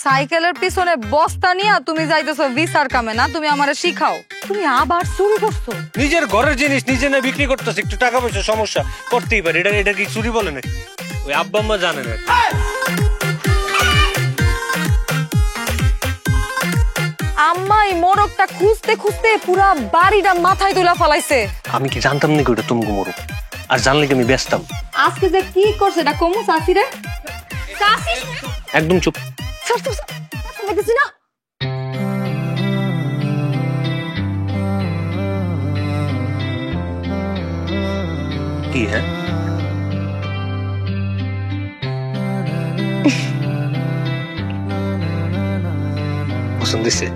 সাইকেলের পিছনে বস্তা নিয়া তুমি যাইতেছো ভিসার কামে না, তুমি আমারে শিখাও। তুমি আবার চুরি করছো? নিজের ঘরের জিনিস নিজে না বিক্রি করতেছে, একটু টাকা পয়সা সমস্যা করতেই পারে, এটা কি চুরি বলে নাকি? ওই আব্বা আম্মা জানে না। আম্মা এই মোরগটা খুঁজতে খুঁজতে পুরা বাড়িটা মাথায় তুলা ফলাইছে। আমি কি জানতাম নাকি ওটা তুমি মোরগ? আর জানলে কি আমি ব্যস্তাম? আজকে যে কি করছে এটা কমু চাষি রে? চাষি একদম চুপ। দেখেছি না কি? হ্যাঁ, পছন্দ হয়েছে?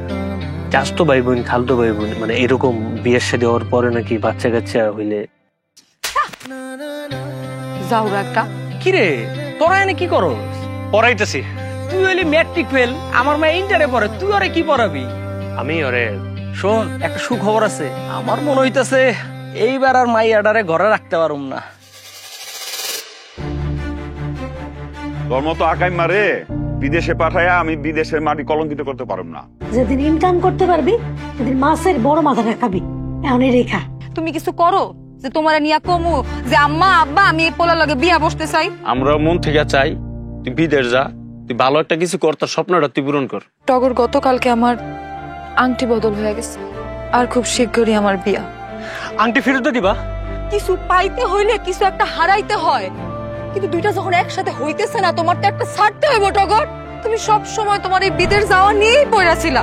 চাচতো ভাই বোন, খালতো ভাই বোন, মানে এরকম বিয়ের সাথে হওয়ার পরে নাকি বাচ্চা কাচ্চা হইলে? যাওরা একটা। কিরে তোরা এনে কি করো? পড়াইতেছি। তুই হইলি ম্যাট্রিক ফেল, আমার মা ইন্টারে পড়ে, তুই ওরে কি পড়াবি? আমি ওরে শোন, একটা সুখবর আছে। আমার মনে হইতাছে এইবার আর মাইয়াডারে ঘরে রাখতে পারুম না। তোর মতো আকাই মারে বিদেশে পাঠায়া আমি বিদেশের মাটি কলঙ্কিত করতে পারব না। যেদিন ইনকাম করতে পারবি সেদিন মাছের বড় মাথাটা খাবি। এমন রেখা তুমি কিছু করো যে তোমার নিয়া কমু যে আম্মা আব্বা আমি এই পোলার লগে বিয়া বসতে চাই। আমরা মন থেকে চাই তুই বিদেশ যা, তুই ভালো একটা কিছু কর, তোর স্বপ্নটা তুই পূরণ কর। টগর, গতকালকে আমার আংটি বদল হয়ে গেছে, আর খুব শীঘ্রই আমার বিয়া। আংটি ফেরত দিবা? কিছু পাইতে হইলে কিছু একটা হারাইতে হয়, কিন্তু দুইটা যখন একসাথে হইতেছে না, তোমার তো একটা ছাড়তে হইব। টগর, তুমি সব সময় তোমার এই বিদেশ যাওয়া নিয়েই পড়াছিলা।